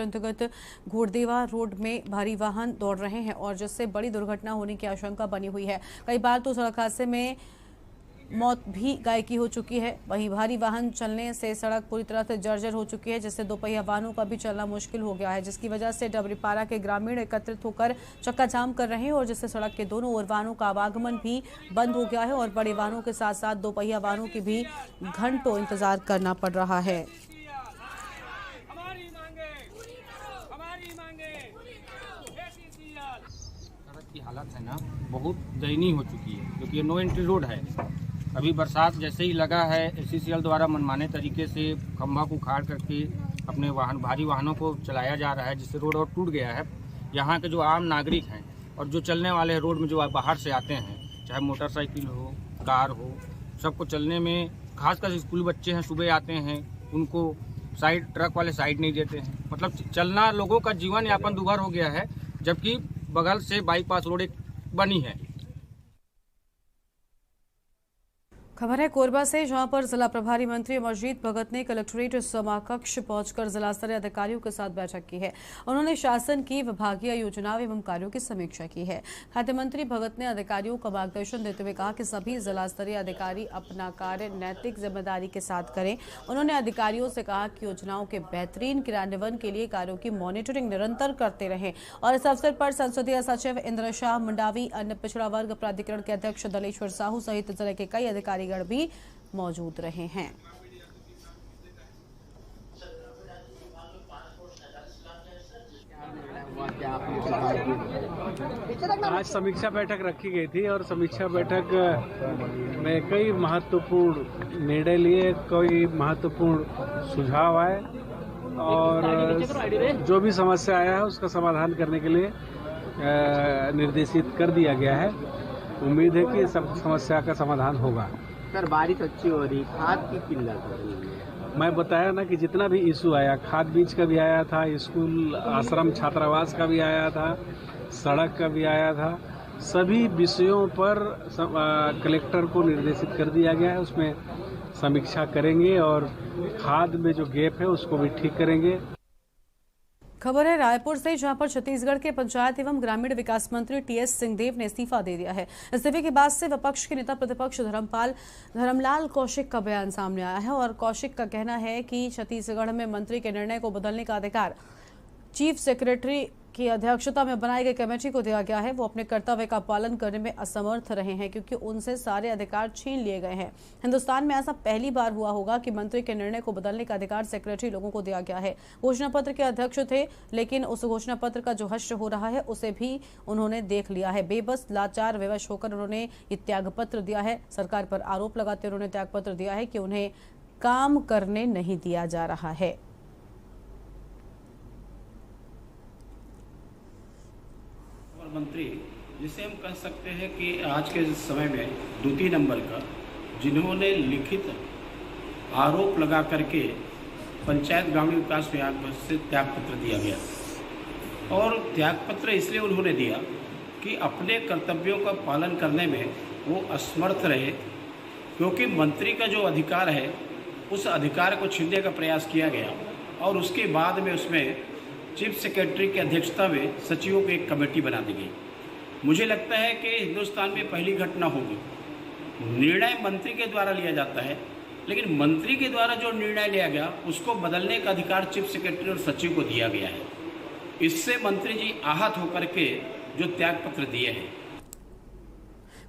अंतर्गत घोड़देवा रोड में भारी वाहन दौड़ रहे हैं और जिससे बड़ी दुर्घटना होने की आशंका बनी हुई है। कई बार तो सड़क हादसे में मौत भी गाय की हो चुकी है। वहीं भारी वाहन चलने से सड़क पूरी तरह से जर्जर हो चुकी है, जिससे दोपहिया वाहनों का भी चलना मुश्किल हो गया है, जिसकी वजह से डबरीपारा के ग्रामीण एकत्रित होकर चक्का जाम कर रहे हैं और जिससे सड़क के दोनों ओर वाहनों का आवागमन भी बंद हो गया है और बड़े वाहनों के साथ साथ दोपहिया वाहनों की भी घंटों इंतजार करना पड़ रहा है। सड़क की हालत है ना बहुत दयनीय हो चुकी है, क्योंकि ये नो एंट्री रोड है। अभी बरसात जैसे ही लगा है, एससीसीएल द्वारा मनमाने तरीके से खंभा को उखाड़ करके अपने भारी वाहनों को चलाया जा रहा है, जिससे रोड और टूट गया है। यहाँ के जो आम नागरिक हैं और जो चलने वाले हैं रोड में, जो बाहर से आते हैं, चाहे मोटरसाइकिल हो, कार हो, सबको चलने में, खासकर स्कूल बच्चे हैं सुबह आते हैं, उनको ट्रक वाले साइड नहीं देते हैं। मतलब चलना, लोगों का जीवन यापन दुभर हो गया है, जबकि बगल से बाईपास रोड एक बनी है। खबर है कोरबा से, जहां पर जिला प्रभारी मंत्री अमरजीत भगत ने कलेक्ट्रेट समाकक्ष पहुंचकर जिला स्तरीय अधिकारियों के साथ बैठक की है। उन्होंने शासन की विभागीय योजनाओं एवं कार्यों की समीक्षा की है। खाद्य मंत्री भगत ने अधिकारियों को मार्गदर्शन देते हुए कहा कि सभी जिला स्तरीय अधिकारी अपना कार्य नैतिक जिम्मेदारी के साथ करें। उन्होंने अधिकारियों से कहा कि योजनाओं के बेहतरीन क्रियान्वयन के लिए कार्यों की मॉनिटरिंग निरंतर करते रहें। और इस अवसर पर संसदीय सचिव इंद्र शाह मंडावी, अन्य पिछड़ा वर्ग प्राधिकरण के अध्यक्ष दलेश्वर साहू सहित जिले के कई अधिकारी भी मौजूद रहे हैं। आज समीक्षा बैठक रखी गई थी और समीक्षा बैठक में कई महत्वपूर्ण निर्णय लिए, कई महत्वपूर्ण सुझाव आए और जो भी समस्या आया है उसका समाधान करने के लिए निर्देशित कर दिया गया है। उम्मीद है कि सब समस्या का समाधान होगा। सर, बारिश अच्छी हो रही, खाद की किल्लत हो रही है। मैं बताया ना कि जितना भी इशू आया, खाद बीज का भी आया था, स्कूल आश्रम छात्रावास का भी आया था, सड़क का भी आया था, सभी विषयों पर कलेक्टर को निर्देशित कर दिया गया है। उसमें समीक्षा करेंगे और खाद में जो गैप है उसको भी ठीक करेंगे। खबर है रायपुर से, जहां पर छत्तीसगढ़ के पंचायत एवं ग्रामीण विकास मंत्री टीएस सिंहदेव ने इस्तीफा दे दिया है। इस्तीफे के बाद से विपक्ष के नेता प्रतिपक्ष धर्मलाल कौशिक का बयान सामने आया है और कौशिक का कहना है कि छत्तीसगढ़ में मंत्री के निर्णय को बदलने का अधिकार चीफ सेक्रेटरी की अध्यक्षता में बनाई गई कमेटी को दिया गया है। वो अपने कर्तव्य का पालन करने में असमर्थ रहे हैं क्योंकि उनसे सारे अधिकार छीन लिए गए हैं। हिंदुस्तान में ऐसा पहली बार हुआ होगा कि मंत्री के निर्णय को बदलने का अधिकार सेक्रेटरी लोगों को दिया गया है। घोषणा पत्र के अध्यक्ष थे, लेकिन उस घोषणा पत्र का जो हश्र हो रहा है उसे भी उन्होंने देख लिया है। बेबस, लाचार, विवश होकर उन्होंने ये त्याग पत्र दिया है। सरकार पर आरोप लगाते उन्होंने त्याग पत्र दिया है कि उन्हें काम करने नहीं दिया जा रहा है। मंत्री, जिसे हम कह सकते हैं कि आज के समय में द्वितीय नंबर का, जिन्होंने लिखित आरोप लगा करके पंचायत ग्रामीण विकास विभाग से त्यागपत्र दिया गया। और त्यागपत्र इसलिए उन्होंने दिया कि अपने कर्तव्यों का पालन करने में वो असमर्थ रहे, क्योंकि मंत्री का जो अधिकार है उस अधिकार को छीनने का प्रयास किया गया और उसके बाद में उसमें चीफ सेक्रेटरी की अध्यक्षता में सचिवों की एक कमेटी बना दी गई। मुझे लगता है कि हिंदुस्तान में पहली घटना होगी। निर्णय मंत्री के द्वारा लिया जाता है, लेकिन मंत्री के द्वारा जो निर्णय लिया गया उसको बदलने का अधिकार चीफ सेक्रेटरी और सचिव को दिया गया है। इससे मंत्री जी आहत होकर के जो त्यागपत्र दिए हैं।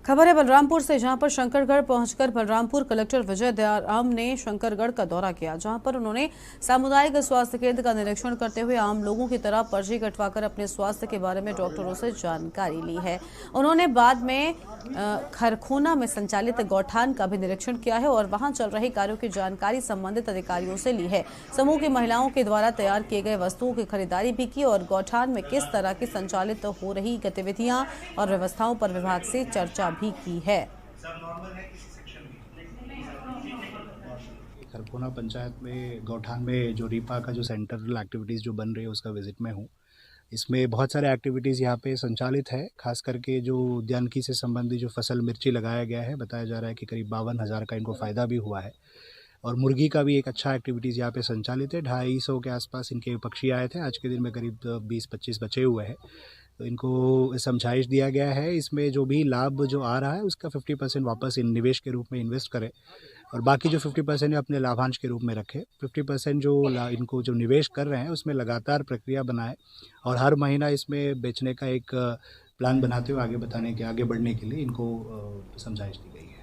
खबर है बलरामपुर से, जहां पर शंकरगढ़ पहुंचकर बलरामपुर कलेक्टर विजय दयाराम ने शंकरगढ़ का दौरा किया, जहां पर उन्होंने सामुदायिक स्वास्थ्य केंद्र का निरीक्षण करते हुए आम लोगों की तरह पर्ची कटवाकर अपने स्वास्थ्य के बारे में डॉक्टरों से जानकारी ली है। उन्होंने बाद में खरखोना में संचालित गौठान का भी निरीक्षण किया है और वहां चल रहे कार्यों की जानकारी संबंधित अधिकारियों से ली है। समूह की महिलाओं के द्वारा तैयार किए गए वस्तुओं की खरीदारी भी की और गौठान में किस तरह की संचालित हो रही गतिविधियां और व्यवस्थाओं पर विभाग से चर्चा भी की है। खरखोना पंचायत में गौठान में जो रीपा का जो सेंट्रल एक्टिविटीज़ जो बन रही है उसका विजिट में हूँ। इसमें बहुत सारे एक्टिविटीज़ यहाँ पे संचालित है। खास करके जो उद्यानिकी से संबंधित जो फसल मिर्ची लगाया गया है, बताया जा रहा है कि करीब 52,000 का इनको फ़ायदा भी हुआ है। और मुर्गी का भी एक अच्छा एक्टिविटीज़ यहाँ पे संचालित है। 250 के आसपास इनके पक्षी आए थे, आज के दिन में करीब 20-25 बचे हुए हैं। तो इनको समझाइश दिया गया है, इसमें जो भी लाभ जो आ रहा है उसका 50% वापस इन निवेश के रूप में इन्वेस्ट करें और बाकी जो 50% है अपने लाभांश के रूप में रखें। 50% जो इनको जो निवेश कर रहे हैं उसमें लगातार प्रक्रिया बनाएं और हर महीना इसमें बेचने का एक प्लान बनाते हुए आगे बढ़ने के लिए इनको समझाइश दी गई है।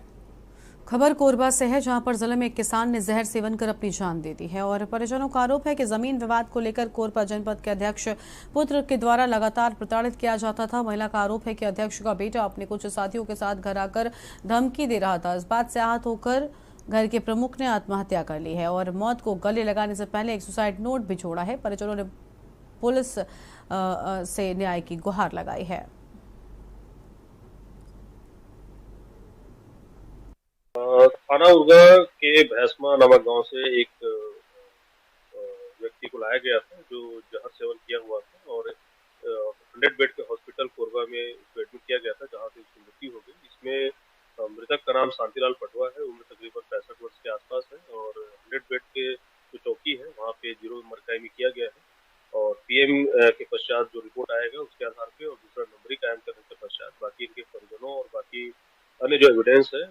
खबर कोरबा से है, जहां पर जिले में एक किसान ने जहर सेवन कर अपनी जान दे दी है और परिजनों का आरोप है कि जमीन विवाद को लेकर कोरबा जनपद के अध्यक्ष पुत्र के द्वारा लगातार प्रताड़ित किया जाता था। महिला का आरोप है कि अध्यक्ष का बेटा अपने कुछ साथियों के साथ घर आकर धमकी दे रहा था। इस बात से आहत होकर घर के प्रमुख ने आत्महत्या कर ली है और मौत को गले लगाने से पहले एक सुसाइड नोट भी छोड़ा है। परिजनों ने पुलिस से न्याय की गुहार लगाई है। थाना उर्गा के भैंसमा नामक गांव से एक व्यक्ति को लाया गया था जो जहर सेवन किया हुआ था और 100 बेड के हॉस्पिटल कोरबा में उसको एडमिट किया गया था, जहां से उसकी मृत्यु हो गई। इसमें मृतक का नाम शांतिलाल पटवा है, उम्र तकरीबन 65 वर्ष के आसपास है और 100 बेड के जो चौकी है वहाँ पे 0 नंबर कायमी किया गया है और पीएम के पश्चात जो रिपोर्ट आएगा उसके आधार पे और दूसरा नंबरी कायम करने के पश्चात बाकी इनके परिजनों और बाकी अन्य जो एविडेंस है